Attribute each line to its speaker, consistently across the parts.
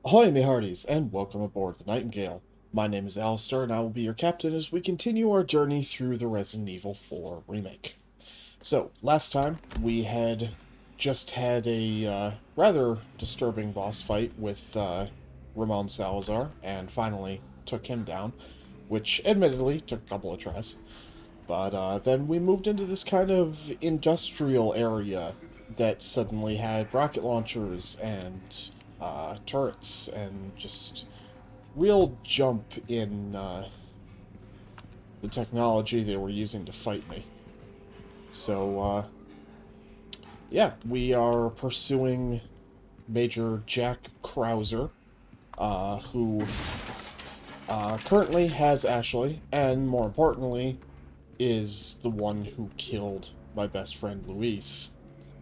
Speaker 1: Ahoy, me hearties, and welcome aboard the Nightingale. My name is Alistair, and I will be your captain as we continue our journey through the Resident Evil 4 remake. So, last time, we had just had a rather disturbing boss fight with Ramon Salazar, and finally took him down, which admittedly took a couple of tries. But then we moved into this kind of industrial area that suddenly had rocket launchers and turrets and just real jump in the technology they were using to fight me. So, yeah, we are pursuing Major Jack Krauser, who currently has Ashley, and more importantly, is the one who killed my best friend Luis.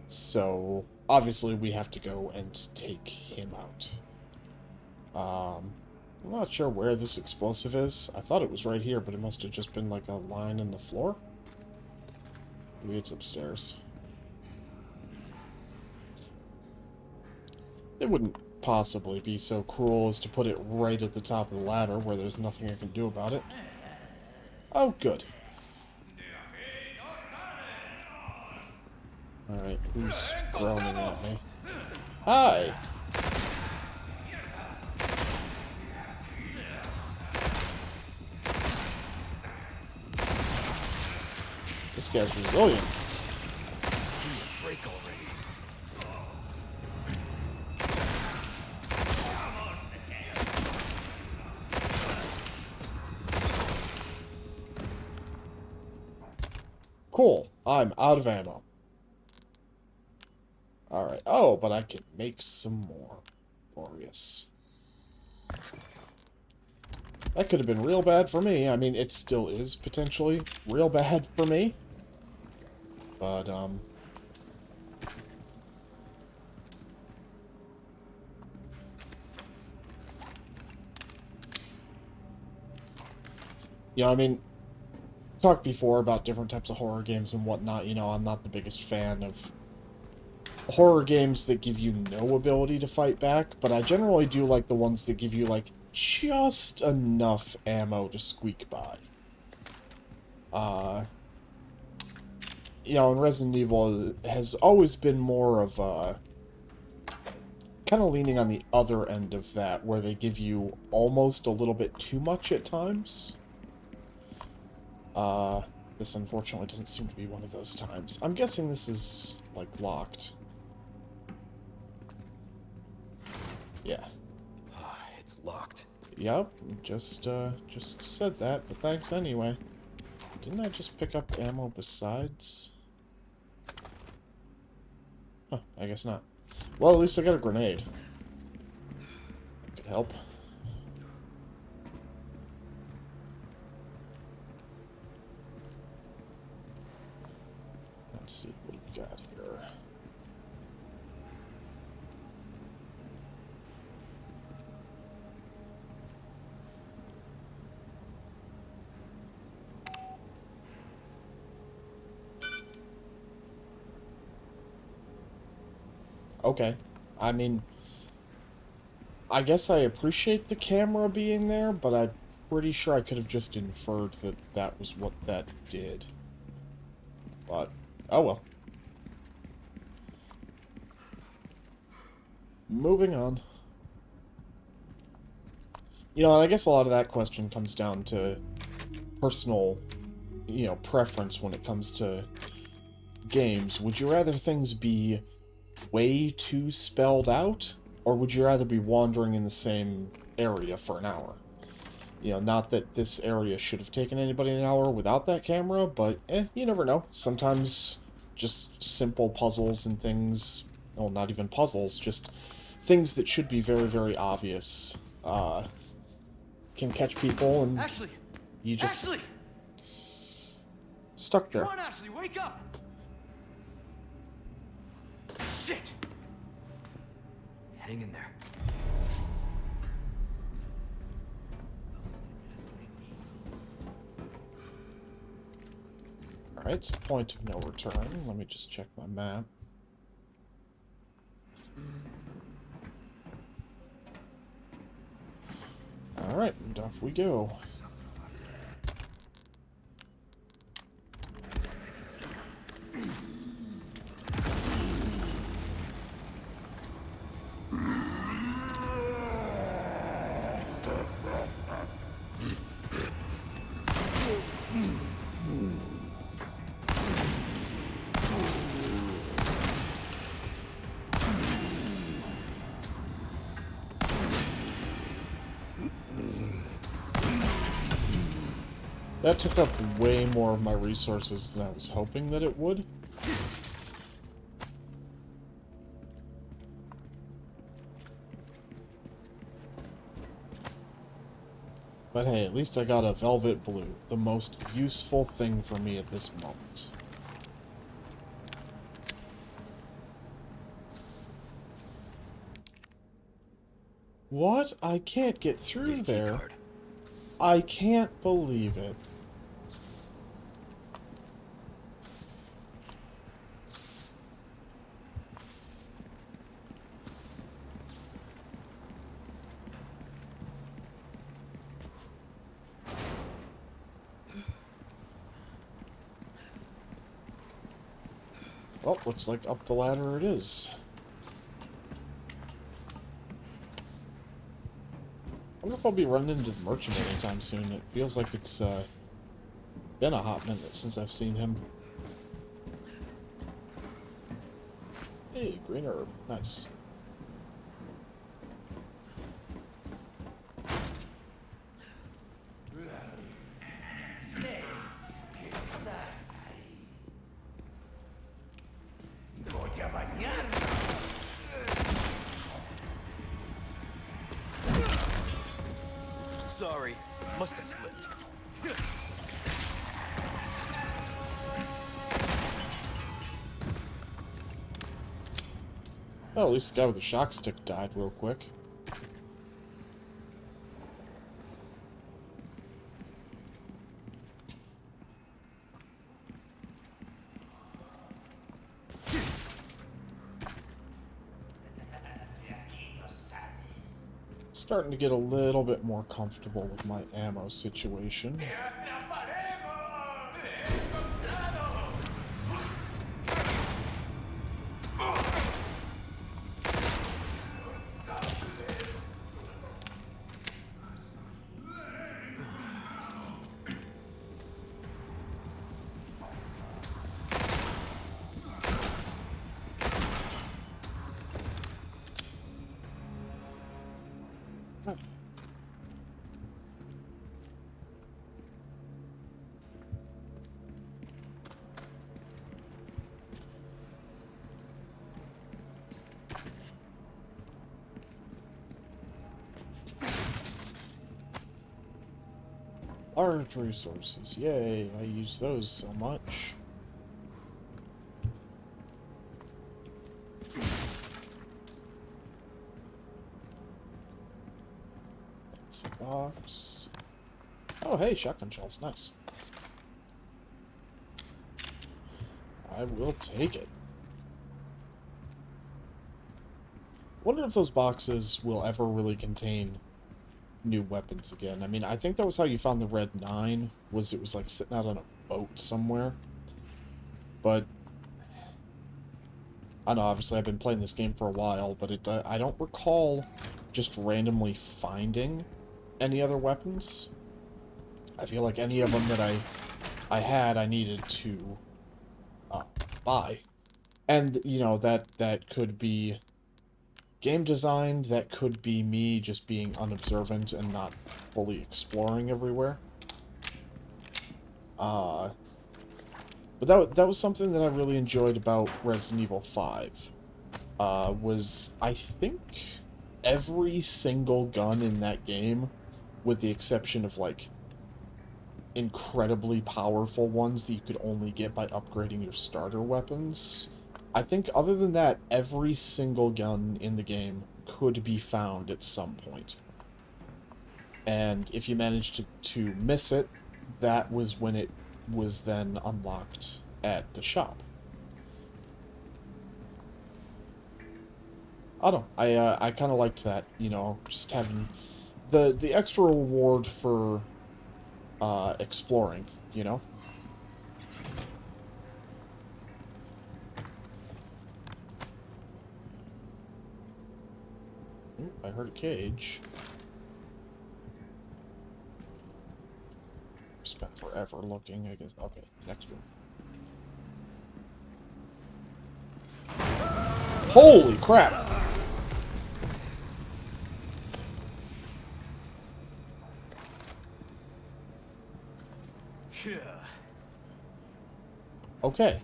Speaker 1: So, obviously, we have to go and take him out. I'm not sure where this explosive is. I thought it was right here, but it must have just been like a line in the floor. Maybe it's upstairs. It wouldn't possibly be so cruel as to put it right at the top of the ladder where there's nothing I can do about it. Oh, good. Alright, who's groaning at me? Hi! This guy's resilient.
Speaker 2: Break already.
Speaker 1: Cool. I'm out of ammo. Alright. Oh, but I can make some more. Glorious. That could have been real bad for me. I mean, it still is potentially real bad for me. But, I mean, talked before about different types of horror games and whatnot. I'm not the biggest fan of horror games that give you no ability to fight back, but I generally do like the ones that give you, like, just enough ammo to squeak by. And Resident Evil has always been more of a kind of leaning on the other end of that, where they give you almost a little bit too much at times. This unfortunately doesn't seem to be one of those times. I'm guessing this is, like, locked. Yeah.
Speaker 2: It's locked.
Speaker 1: Yep, just said that, but thanks anyway. Didn't I just pick up ammo besides? Huh, I guess not. Well, at least I got a grenade. Could help. Let's see what we got here. Okay. I mean, I guess I appreciate the camera being there, but I'm pretty sure I could have just inferred that that was what that did. But, oh well. Moving on. And I guess a lot of that question comes down to personal, preference when it comes to games. Would you rather things be way too spelled out, or would you rather be wandering in the same area for an hour? Not that this area should have taken anybody an hour without that camera, but you never know. Sometimes just simple puzzles and things, well, not even puzzles, just things that should be very, very obvious, can catch people, and
Speaker 2: Ashley!
Speaker 1: you just
Speaker 2: Ashley!
Speaker 1: stuck
Speaker 2: Come
Speaker 1: there.
Speaker 2: on, Ashley, wake up! Shit! Hang in there.
Speaker 1: Alright, it's point of no return. Let me just check my map. Alright, and off we go. That took up way more of my resources than I was hoping that it would. But hey, at least I got a Velvet Blue, the most useful thing for me at this moment. What? I can't get through there. I can't believe it. Well, looks like up the ladder it is. I wonder if I'll be running into the merchant anytime soon. It feels like it's been a hot minute since I've seen him. Hey, green herb. Nice.
Speaker 2: Sorry, must have slipped.
Speaker 1: Well, at least the guy with the shock stick died real quick. Starting to get a little bit more comfortable with my ammo situation. Large resources. Yay, I use those so much. Fancy box. Oh, hey, shotgun shells. Nice. I will take it. Wonder if those boxes will ever really contain new weapons again. I mean, I think that was how you found the Red 9, was it was like sitting out on a boat somewhere. But I don't know, obviously I've been playing this game for a while, but I don't recall just randomly finding any other weapons. I feel like any of them that I needed to buy. And, you know, that could be game design, that could be me just being unobservant and not fully exploring everywhere. But that was something that I really enjoyed about Resident Evil 5. Was, I think, every single gun in that game, with the exception of, like, incredibly powerful ones that you could only get by upgrading your starter weapons. I think other than that, every single gun in the game could be found at some point. And if you managed to miss it, that was when it was then unlocked at the shop. I don't know, I kind of liked that, you know, just having the extra reward for exploring, you know? Ooh, I heard a cage. Spent forever looking, I guess. Okay, next room. Holy crap!
Speaker 2: Yeah.
Speaker 1: Okay.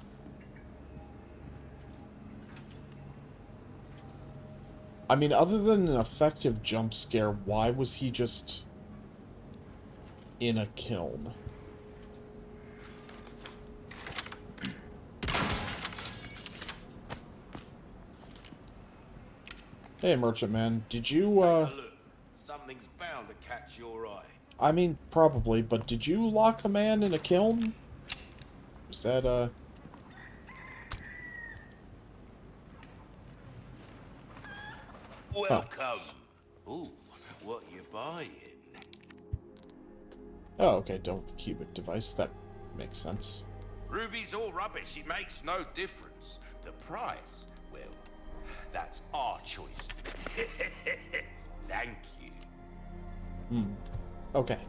Speaker 1: I mean, other than an effective jump scare, why was he just in a kiln? Hey, Merchant Man, did you,
Speaker 2: Look, something's bound to catch your eye.
Speaker 1: I mean, probably, but did you lock a man in a kiln? Was that, Huh.
Speaker 2: Welcome. Ooh, what you buying?
Speaker 1: Oh, okay, don't the cubic device. That makes sense.
Speaker 2: Ruby's all rubbish. It makes no difference. The price, well, that's our choice. Thank you.
Speaker 1: Okay.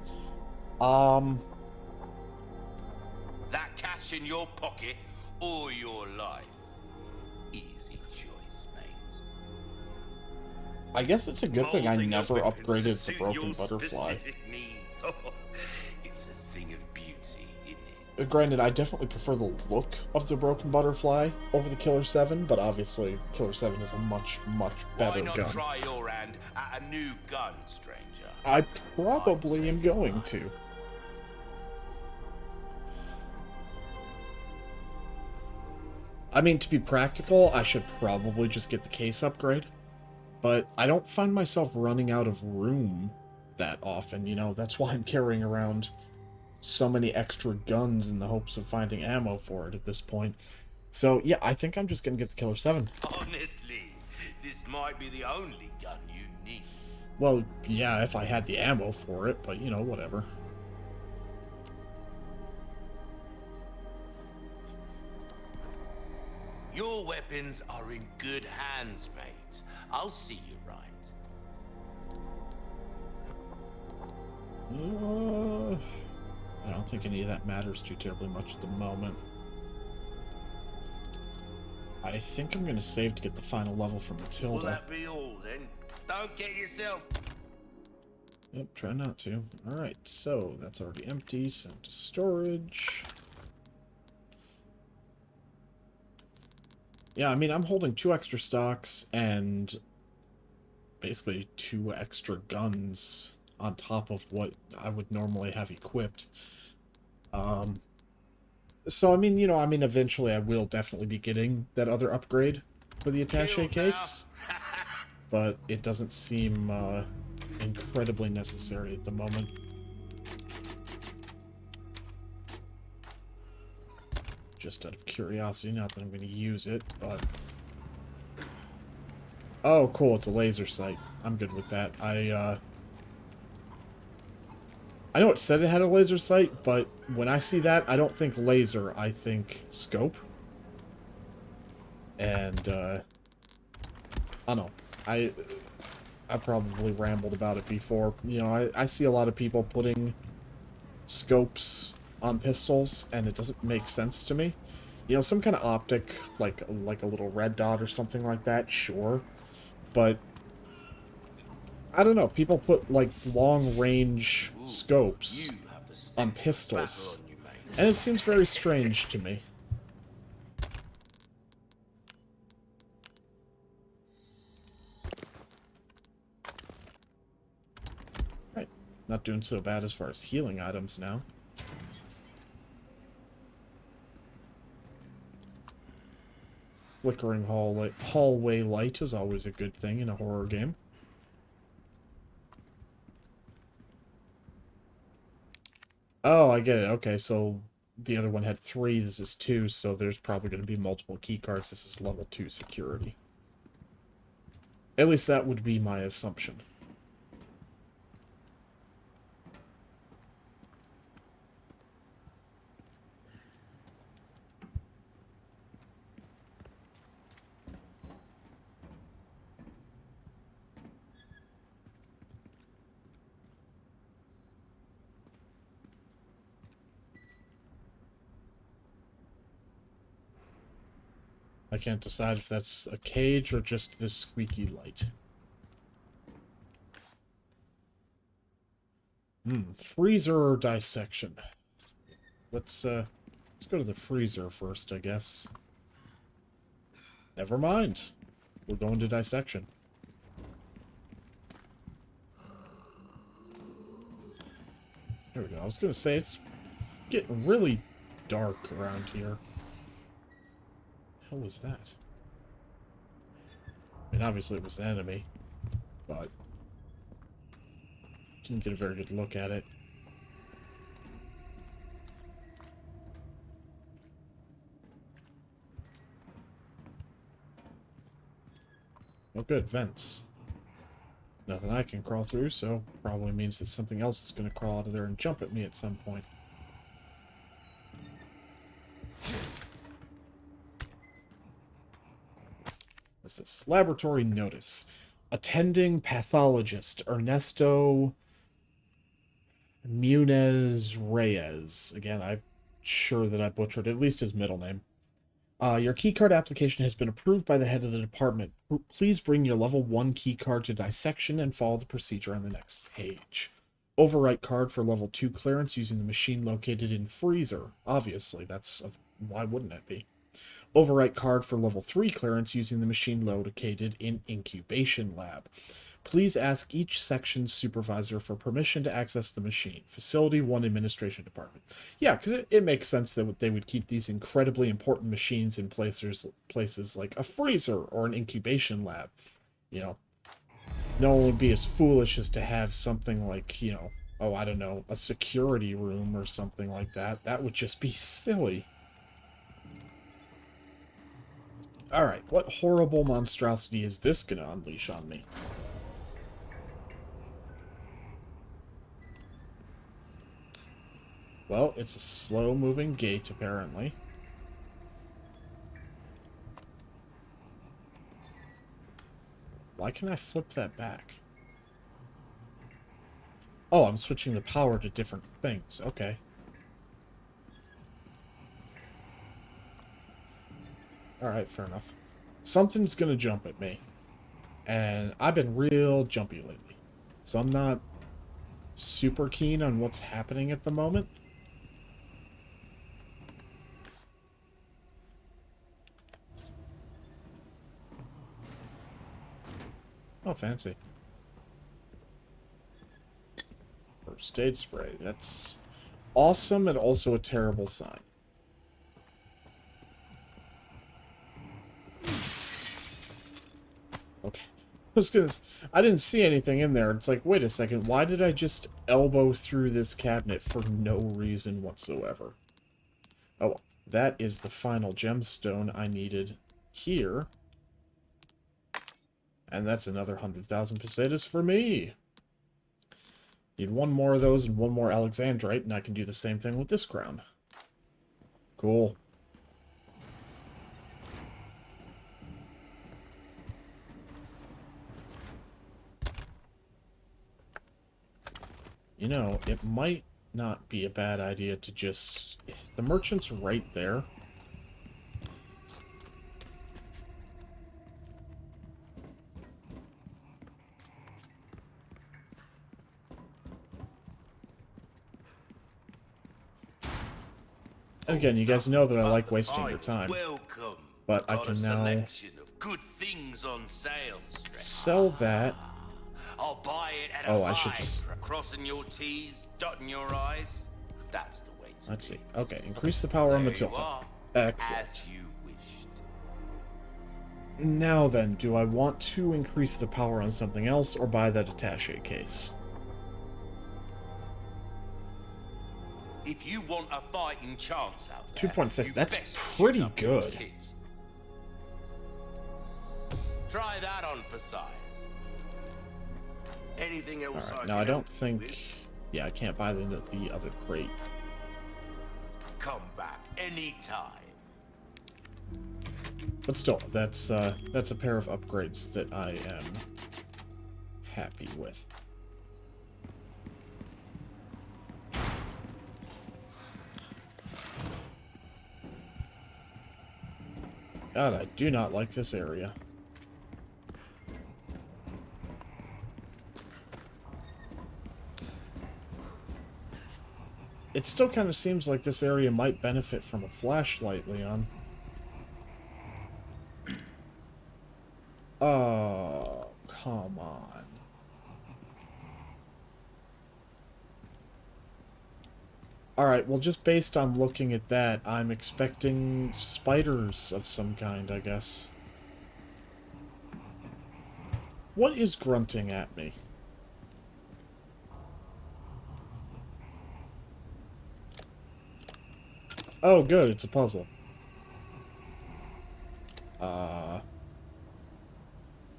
Speaker 2: That cash in your pocket or your life. Easy choice, mate.
Speaker 1: I guess it's a good thing I
Speaker 2: Molding a
Speaker 1: never
Speaker 2: weapon to
Speaker 1: upgraded the
Speaker 2: suit
Speaker 1: broken
Speaker 2: your
Speaker 1: butterfly.
Speaker 2: specific needs. Oh, it's a thing of beauty, isn't it?
Speaker 1: Granted, I definitely prefer the look of the broken butterfly over the Killer 7, but obviously Killer 7 is a much, much
Speaker 2: Why
Speaker 1: better
Speaker 2: not
Speaker 1: gun.
Speaker 2: try your hand at a new gun, stranger?
Speaker 1: I probably am going to. I mean, to be practical, I should probably just get the case upgrade. But I don't find myself running out of room that often, you know? That's why I'm carrying around so many extra guns in the hopes of finding ammo for it at this point. So, yeah, I think I'm just gonna get the Killer 7.
Speaker 2: Honestly, this might be the only gun you need.
Speaker 1: Well, yeah, if I had the ammo for it, but, you know, whatever.
Speaker 2: Your weapons are in good hands, mate. I'll see you right.
Speaker 1: I don't think any of that matters too terribly much at the moment. I think I'm going to save to get the final level for
Speaker 2: Will
Speaker 1: Matilda.
Speaker 2: that be all then? Don't get yourself...
Speaker 1: Yep, try not to. Alright, so that's already empty. Sent to storage. Yeah, I mean, I'm holding 2 extra stocks and basically 2 extra guns on top of what I would normally have equipped. So, I mean, you know, eventually I will definitely be getting that other upgrade for the attaché
Speaker 2: Killed now?
Speaker 1: case, but it doesn't seem incredibly necessary at the moment. Just out of curiosity, not that I'm going to use it, but... Oh, cool, it's a laser sight. I'm good with that. I know it said it had a laser sight, but when I see that, I don't think laser, I think scope. And, I don't know. I probably rambled about it before. You know, I see a lot of people putting scopes on pistols, and it doesn't make sense to me. You know, some kind of optic, like a little red dot or something like that, sure. But, I don't know, people put, like, long-range scopes
Speaker 2: You have the stick
Speaker 1: on
Speaker 2: to
Speaker 1: pistols.
Speaker 2: battle on you, mate.
Speaker 1: And it seems very strange to me. Right. Not doing so bad as far as healing items now. Flickering hallway light is always a good thing in a horror game. Oh, I get it. Okay, so the other one had 3, this is 2, so there's probably going to be multiple keycards. This is level 2 security. At least that would be my assumption. I can't decide if that's a cage or just this squeaky light. Freezer or dissection? Let's go to the freezer first, I guess. Never mind. We're going to dissection. There we go. I was gonna say, it's getting really dark around here. What the hell was that? I mean, obviously it was an enemy, but didn't get a very good look at it. Oh good, vents. Nothing I can crawl through, so probably means that something else is going to crawl out of there and jump at me at some point. What's this? Laboratory notice. Attending pathologist Ernesto Munez Reyes. Again, I'm sure that I butchered at least his middle name. Your keycard application has been approved by the head of the department. Please bring your level 1 keycard to dissection and follow the procedure on the next page. Overwrite card for level 2 clearance using the machine located in freezer. Obviously, why wouldn't it be? Overwrite card for level 3 clearance using the machine located in incubation lab. Please ask each section's supervisor for permission to access the machine. Facility 1 Administration Department. Yeah, because it makes sense that they would keep these incredibly important machines in places like a freezer or an incubation lab. You know, no one would be as foolish as to have something like, you know, oh, I don't know, a security room or something like that. That would just be silly. Alright, what horrible monstrosity is this going to unleash on me? Well, it's a slow-moving gate, apparently. Why can I flip that back? Oh, I'm switching the power to different things. Okay. Alright, fair enough. Something's gonna jump at me. And I've been real jumpy lately. So I'm not super keen on what's happening at the moment. Oh, fancy. First aid spray. That's awesome and also a terrible sign. Okay. I didn't see anything in there. It's like, wait a second, why did I just elbow through this cabinet for no reason whatsoever? Oh, well, that is the final gemstone I needed here. And that's another 100,000 pesetas for me. Need one more of those and one more Alexandrite, and I can do the same thing with this crown. Cool. You know, it might not be a bad idea to just... The merchant's right there. Again, you guys know that I like wasting your time. But I can now sell that.
Speaker 2: I'll buy it at
Speaker 1: oh, I should just...
Speaker 2: Crossing your T's, dotting your I's. That's the way to
Speaker 1: Let's see. Okay, increase the power on Matilda. Excellent.
Speaker 2: As you wished.
Speaker 1: Now then, do I want to increase the power on something else or buy that attaché case?
Speaker 2: If you want a fighting chance out there,
Speaker 1: 2.6, that's pretty good.
Speaker 2: Try that on for size. Anything else?
Speaker 1: Alright, now I don't think... Yeah, I can't buy the other crate.
Speaker 2: Come back anytime.
Speaker 1: But still, that's a pair of upgrades that I am happy with. God, I do not like this area. It still kind of seems like this area might benefit from a flashlight, Leon. Oh, come on. Alright, well, just based on looking at that, I'm expecting spiders of some kind, I guess. What is grunting at me? Oh, good, it's a puzzle.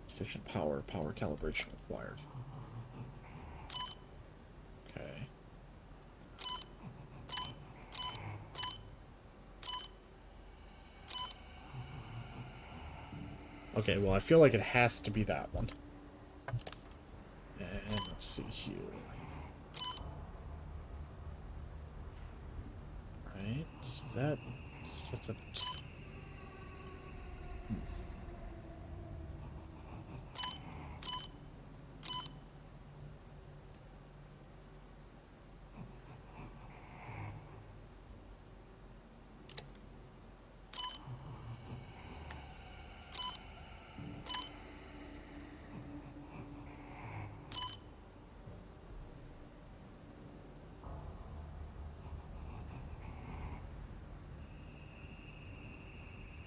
Speaker 1: Sufficient power calibration required. Okay. Okay, well, I feel like it has to be that one. And let's see here. Right, so that sets up...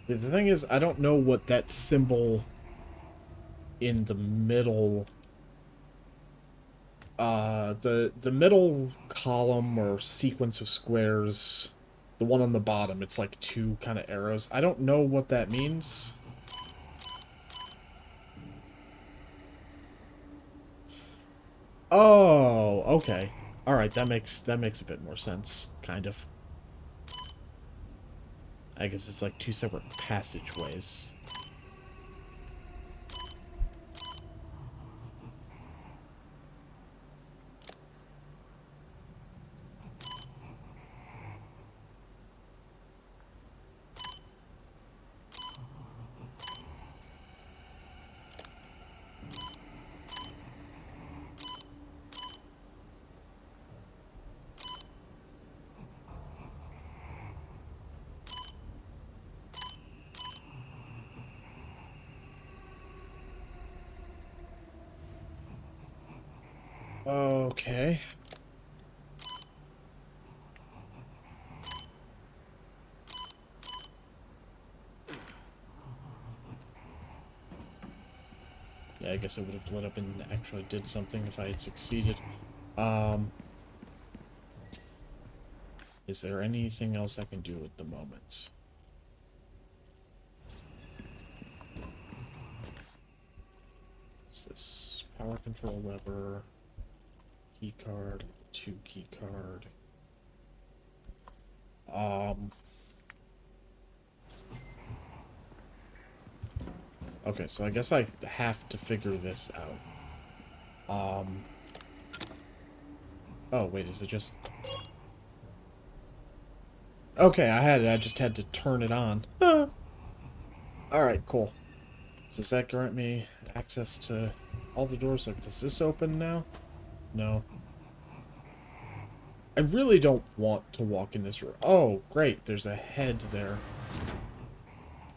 Speaker 1: The thing is, I don't know what that symbol in the middle... the middle column or sequence of squares, the one on the bottom, it's like two kind of arrows. I don't know what that means. Oh, okay. Alright, that makes a bit more sense, kind of. I guess it's like two separate passageways. Okay. Yeah, I guess it would have lit up and actually did something if I had succeeded. Is there anything else I can do at the moment? What's this? Power control lever. Key card. 2 key card. Okay, so I guess I have to figure this out. Oh, wait, is it just... Okay, I just had to turn it on. Alright, cool. Does that grant me access to all the doors? Like, does this open now? No. I really don't want to walk in this room. Oh, great, there's a head there.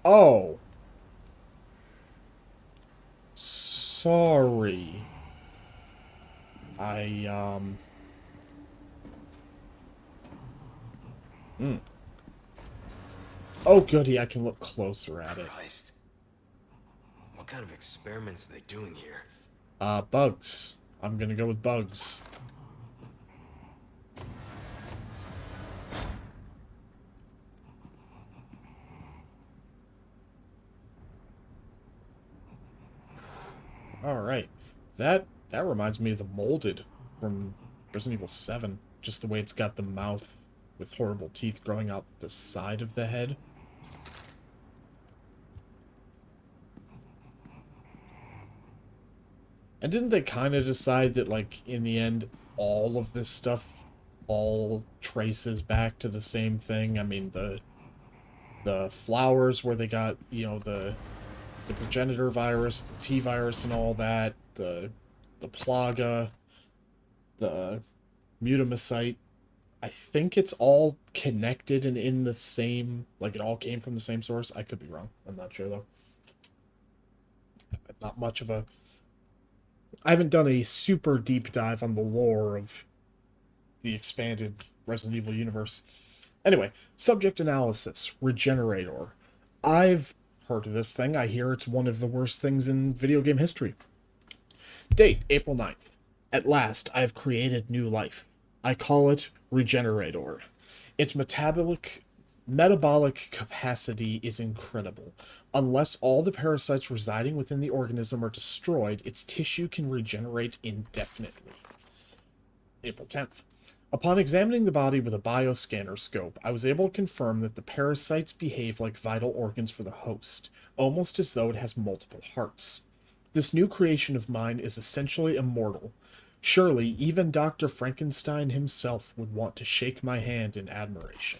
Speaker 1: Oh. Sorry. Oh, goody, I can look closer at it.
Speaker 3: Christ. What kind of experiments are they doing here?
Speaker 1: Bugs. I'm gonna go with bugs. Alright. That reminds me of the Molded from Resident Evil 7. Just the way it's got the mouth with horrible teeth growing out the side of the head. And didn't they kind of decide that, like, in the end, all of this stuff all traces back to the same thing? I mean, the flowers where they got, you know, the progenitor virus, the T virus, and all that, the plaga, the mutamycite. I think it's all connected and in the same, like it all came from the same source. I could be wrong. I'm not sure though. Not much of a. I haven't done a super deep dive on the lore of the expanded Resident Evil universe. Anyway, subject analysis, Regenerator. I've heard of this thing. I hear it's one of the worst things in video game history. Date, April 9th. At last, I have created new life. I call it Regenerator. Its metabolic capacity is incredible. Unless all the parasites residing within the organism are destroyed, its tissue can regenerate indefinitely. April 10th. Upon examining the body with a bioscanner scope, I was able to confirm that the parasites behave like vital organs for the host, almost as though it has multiple hearts. This new creation of mine is essentially immortal. Surely, even Dr. Frankenstein himself would want to shake my hand in admiration.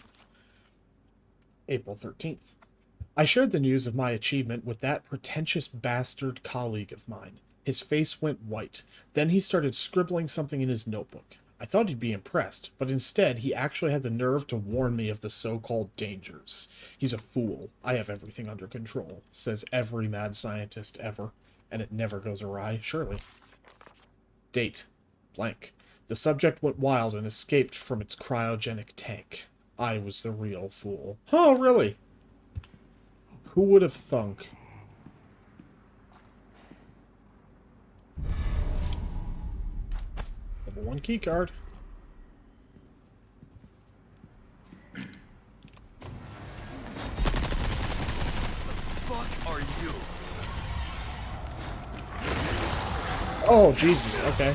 Speaker 1: April 13th. I shared the news of my achievement with that pretentious bastard colleague of mine. His face went white. Then he started scribbling something in his notebook. I thought he'd be impressed, but instead he actually had the nerve to warn me of the so-called dangers. He's a fool. I have everything under control, says every mad scientist ever, and it never goes awry, surely. Date. Blank. The subject went wild and escaped from its cryogenic tank. I was the real fool. Oh, really? Who would have thunk? Level 1 keycard.
Speaker 3: Fuck are you?
Speaker 1: Oh, Jesus, okay.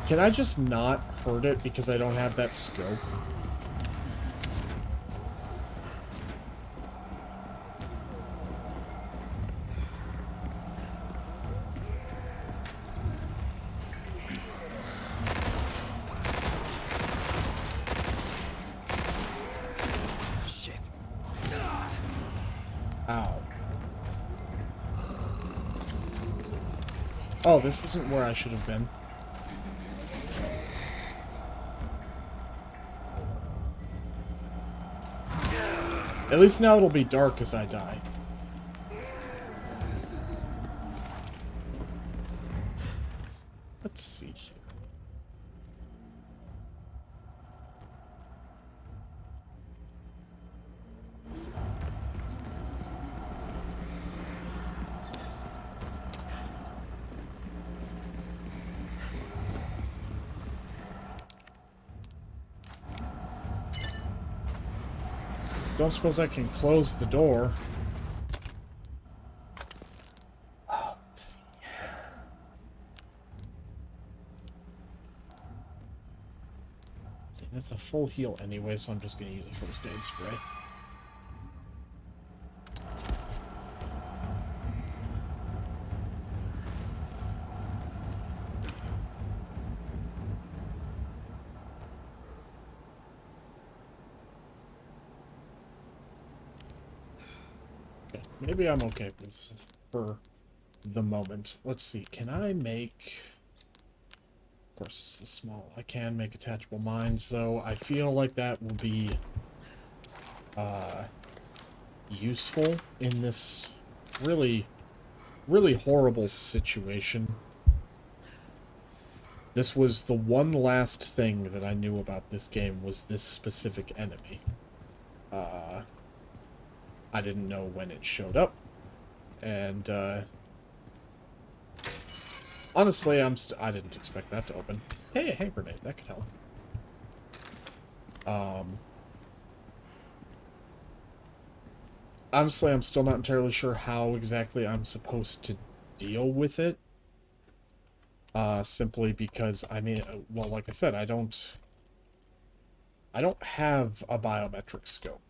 Speaker 1: Can I just not hurt it because I don't have that scope?
Speaker 3: Shit.
Speaker 1: Ow. Oh, this isn't where I should have been. At least now it'll be dark as I die. Let's see here. Don't suppose I can close the door. Oh, let's see. It's a full heal anyway, so I'm just going to use a first aid spray. Maybe I'm okay with this for the moment. Let's see. Can I make... Of course, it's the small. I can make attachable mines, though. I feel like that will be useful in this really, really horrible situation. This was the one last thing that I knew about this game was this specific enemy. I didn't know when it showed up, and honestly, I didn't expect that to open. Hey, a hand grenade, that could help. Honestly, I'm still not entirely sure how exactly I'm supposed to deal with it. Simply because, I mean, well, like I said, I don't have a biometric scope.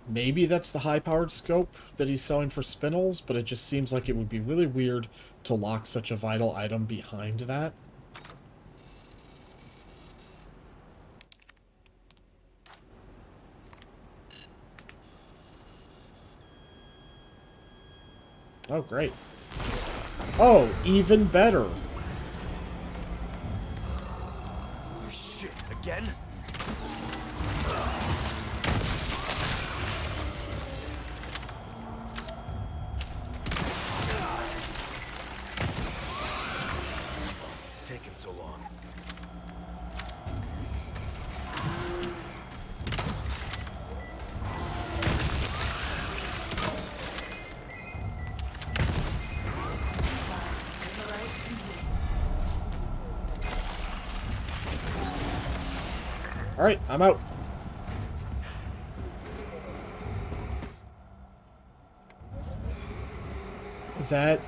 Speaker 1: maybe that's the high-powered scope that he's selling for spinels, but it just seems like it would be really weird to lock such a vital item behind that. Oh, great. Oh, even better.
Speaker 3: Shit, again? It's taking so long.
Speaker 1: Alright, I'm out. That,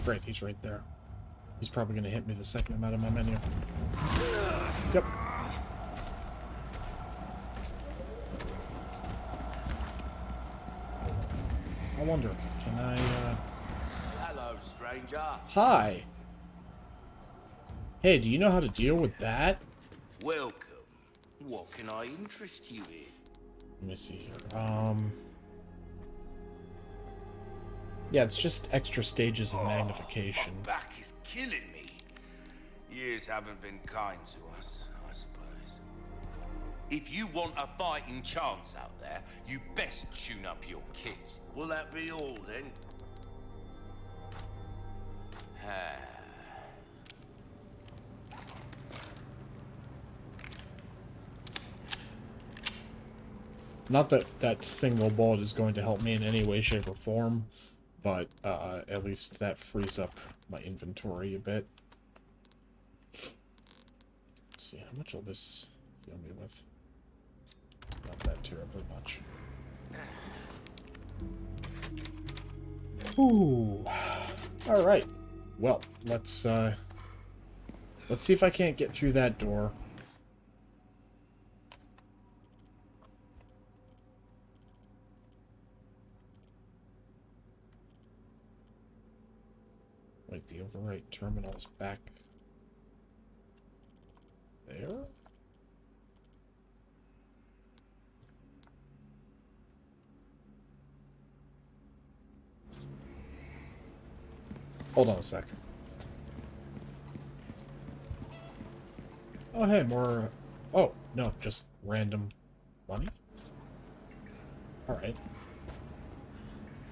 Speaker 1: great, he's right there. He's probably going to hit me the second I'm out of my menu. Yep. I wonder, can I,
Speaker 2: Hello, stranger.
Speaker 1: Hi! Hey, do you know how to deal with that?
Speaker 2: Welcome. What can I interest you in?
Speaker 1: Let me see here. Yeah, it's just extra stages of magnification.
Speaker 2: My back is killing me. Years haven't been kind to us, I suppose. If you want a fighting chance out there, you best tune up your kit. Will that be all, then?
Speaker 1: Not that that single bullet is going to help me in any way, shape, or form, but at least that frees up my inventory a bit. Let's see, how much will this fill me with? Not that terribly much. Ooh. Alright. Well, let's see if I can't get through that door. Wait, the overwrite terminal is back there? Hold on a sec. Oh, hey, more... Oh, no, just random money? Alright.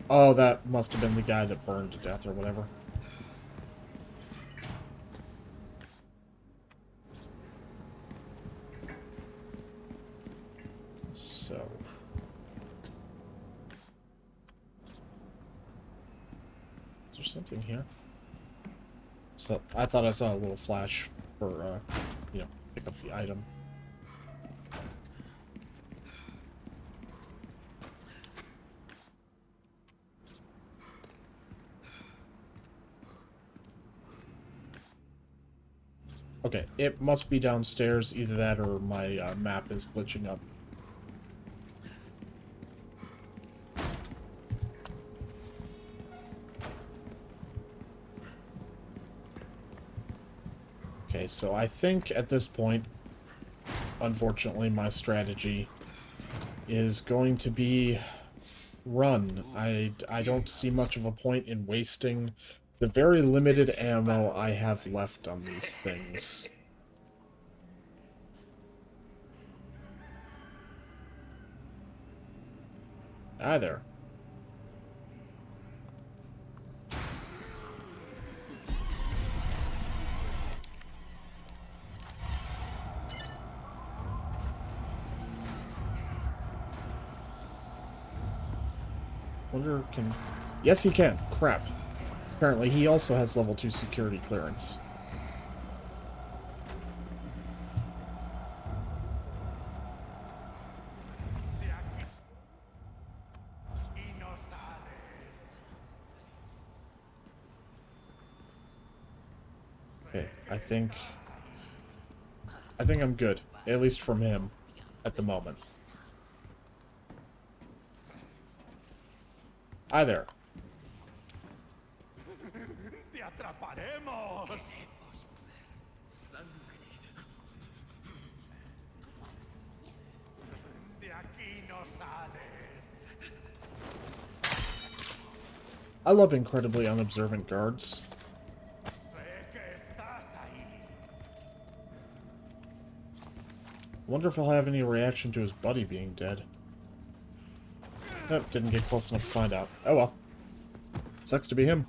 Speaker 1: Oh, that must have been the guy that burned to death or whatever. So... Is there something here? So, I thought I saw a little flash for, you know, pick up the item. Okay, it must be downstairs, either that or my map is glitching up. Okay, so I think at this point, unfortunately, my strategy is going to be run. I don't see much of a point in wasting the very limited ammo I have left on these things. Hi there. Wonder can... Yes, he can. Crap. Apparently, he also has level 2 security clearance. Okay, I think I'm good. At least from him. At the moment. Hi there.
Speaker 2: Te atraparemos. De aquí no sales.
Speaker 1: I love incredibly unobservant guards.
Speaker 2: Sé que estás ahí.
Speaker 1: Wonder if I'll have any reaction to his buddy being dead. Nope, didn't get close enough to find out. Oh well. Sucks to be him.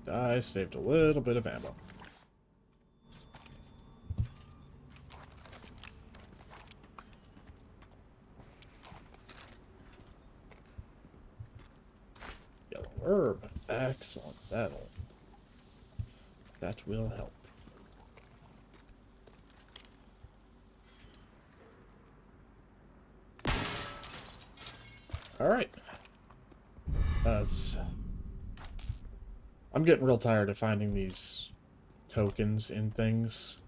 Speaker 1: And I saved a little bit of ammo. Yellow herb. Excellent. That will help. Alright. I'm getting real tired of finding these tokens in things.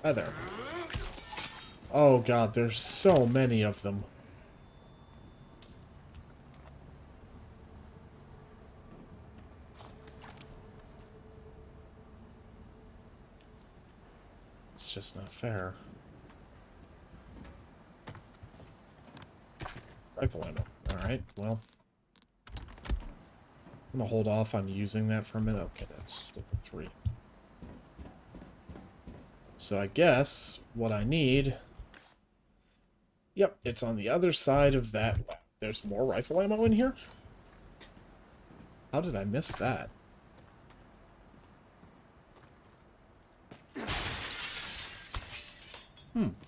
Speaker 1: Hi there. Oh god, there's so many of them. It's just not fair. Rifle ammo. Alright, well. I'm gonna hold off on using that for a minute. Okay, that's level 3. So I guess what I need... Yep, it's on the other side of that. Wow, there's more rifle ammo in here? How did I miss that?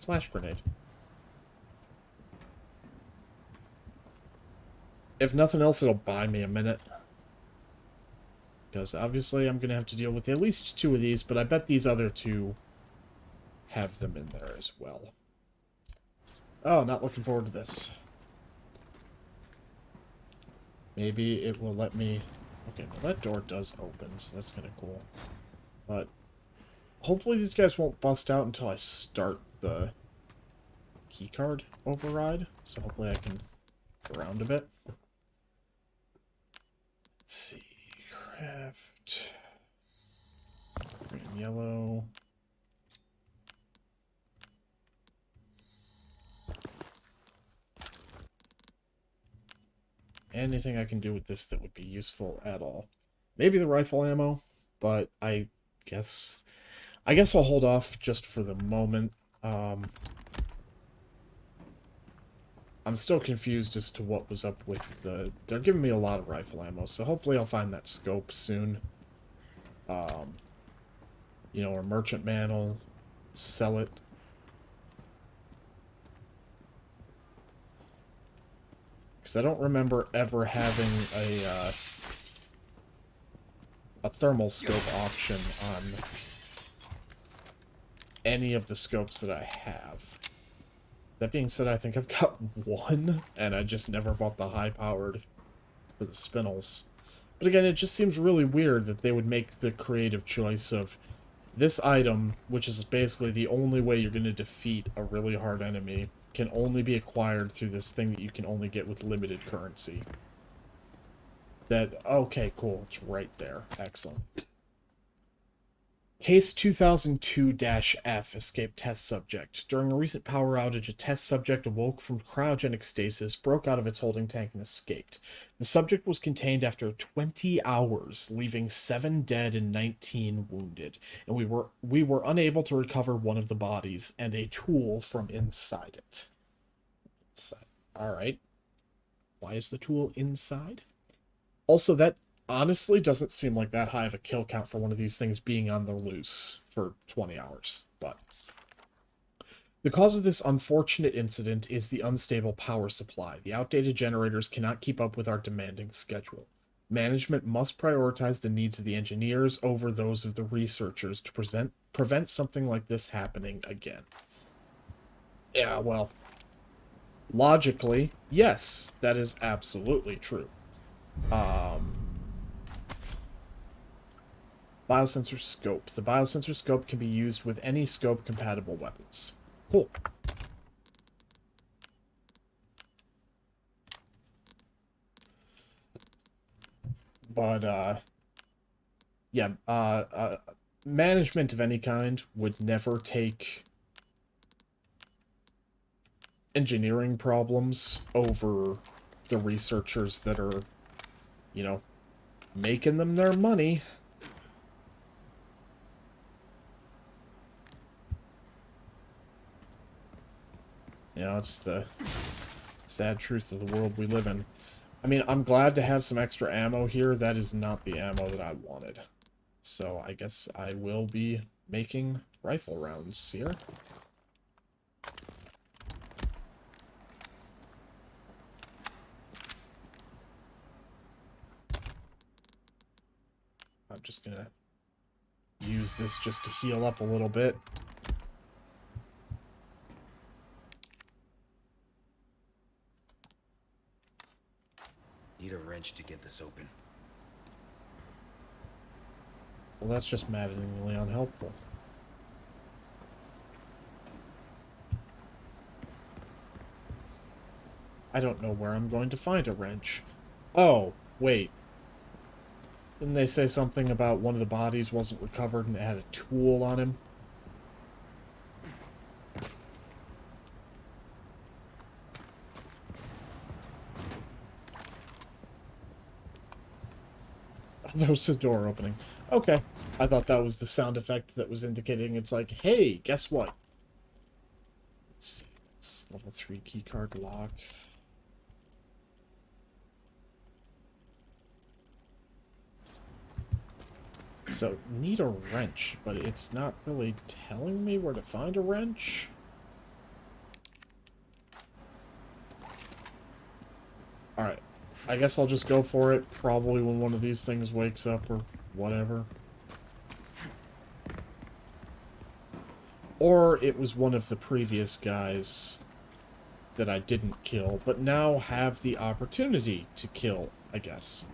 Speaker 1: Flash grenade. If nothing else, it'll buy me a minute. Because obviously I'm going to have to deal with at least 2 of these, but I bet these other 2 have them in there as well. Oh, not looking forward to this. Maybe it will let me... Okay, well that door does open, so that's kind of cool. But hopefully these guys won't bust out until I start the keycard override. So hopefully I can go around a bit. Let's see. Craft. Green and yellow. Anything I can do with this that would be useful at all. Maybe the rifle ammo, but I guess I'll hold off just for the moment. I'm still confused as to what was up with the... They're giving me a lot of rifle ammo, so hopefully I'll find that scope soon. You know, or merchant man will sell it. Because I don't remember ever having a thermal scope option on any of the scopes that I have. That being said, I think I've got 1, and I just never bought the high-powered for the spinels. But again, it just seems really weird that they would make the creative choice of this item, which is basically the only way you're going to defeat a really hard enemy, can only be acquired through this thing that you can only get with limited currency. That, okay, cool, it's right there. Excellent. Case 2002-F, escaped test subject. During a recent power outage, a test subject awoke from cryogenic stasis, broke out of its holding tank, and escaped. The subject was contained after 20 hours, leaving 7 dead and 19 wounded, and we were unable to recover one of the bodies and a tool from inside it. Alright. Why is the tool inside? Also, that honestly doesn't seem like that high of a kill count for one of these things being on the loose for 20 hours, but... The cause of this unfortunate incident is the unstable power supply. The outdated generators cannot keep up with our demanding schedule. Management must prioritize the needs of the engineers over those of the researchers to prevent something like this happening again. Yeah, well, logically, yes, that is absolutely true. Biosensor scope. The biosensor scope can be used with any scope-compatible weapons. Cool. But, yeah, management of any kind would never take engineering problems over the researchers that are, you know, making them their money. You know, it's the sad truth of the world we live in. I mean, I'm glad to have some extra ammo here. That is not the ammo that I wanted. So I guess I will be making rifle rounds here. I'm just gonna use this just to heal up a little bit.
Speaker 3: Need a wrench to get this open.
Speaker 1: Well, that's just maddeningly unhelpful. I don't know where I'm going to find a wrench. Oh, wait. Didn't they say something about one of the bodies wasn't recovered and it had a tool on him? That was the door opening. Okay. I thought that was the sound effect that was indicating it's like, hey, guess what? Let's see. It's level 3 keycard lock. So, need a wrench, but it's not really telling me where to find a wrench. Alright. I guess I'll just go for it, probably when one of these things wakes up or whatever. Or it was one of the previous guys that I didn't kill, but now have the opportunity to kill, I guess.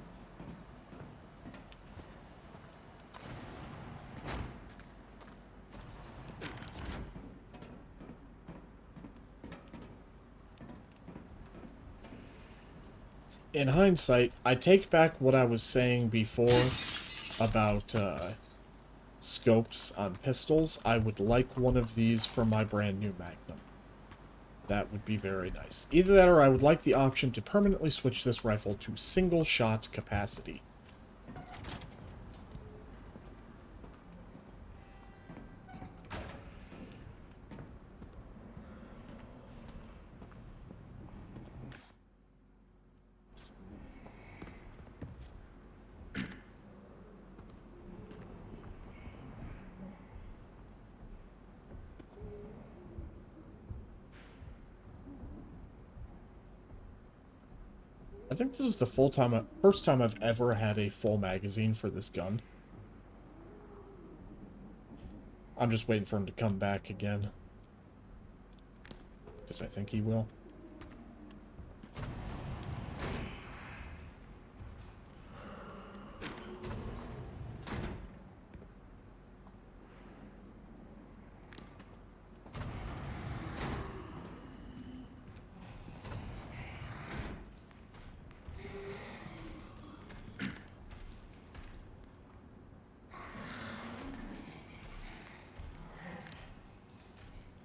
Speaker 1: In hindsight, I take back what I was saying before about scopes on pistols. I would like one of these for my brand new Magnum. That would be very nice. Either that or I would like the option to permanently switch this rifle to single shot capacity. I think this is the first time I've ever had a full magazine for this gun. I'm just waiting for him to come back again. Because I think he will.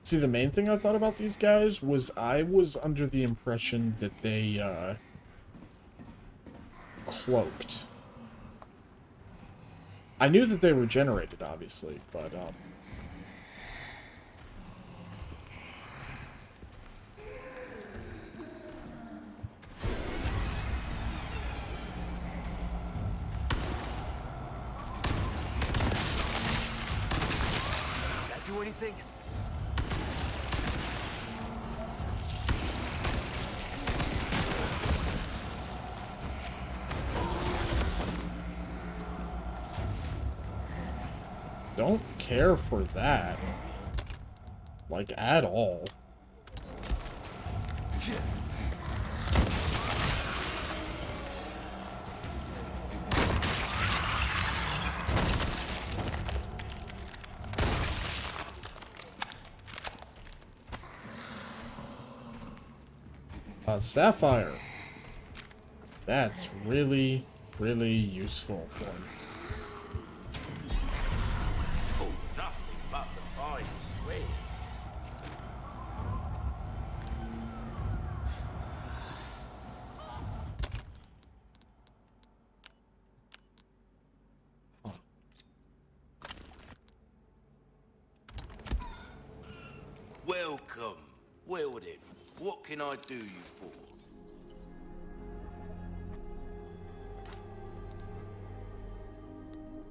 Speaker 1: See, the main thing I thought about these guys was I was under the impression that they, cloaked. I knew that they regenerated, obviously, but,
Speaker 3: Does that do anything?
Speaker 1: don't care for that. Like, at all. Sapphire. That's really, really useful for me.
Speaker 2: Oh, nothing but the finest wares. Welcome. Well then, what can I do you for?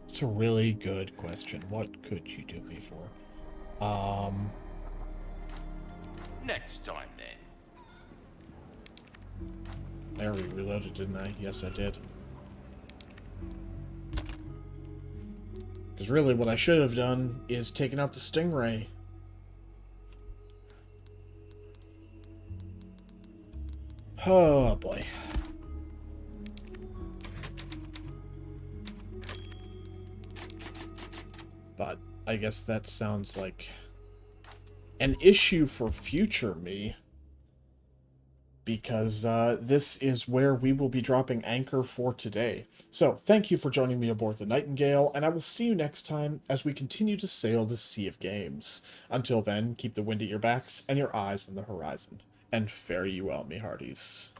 Speaker 1: It's a really good question. What could you do me for?
Speaker 2: Next time then.
Speaker 1: I already reloaded, didn't I? Yes, I did. Because really what I should have done is taken out the Stingray. Oh, boy. But I guess that sounds like an issue for future me. Because this is where we will be dropping anchor for today. So, thank you for joining me aboard the Nightingale, and I will see you next time as we continue to sail the Sea of Games. Until then, keep the wind at your backs and your eyes on the horizon. And fare you well, me hearties.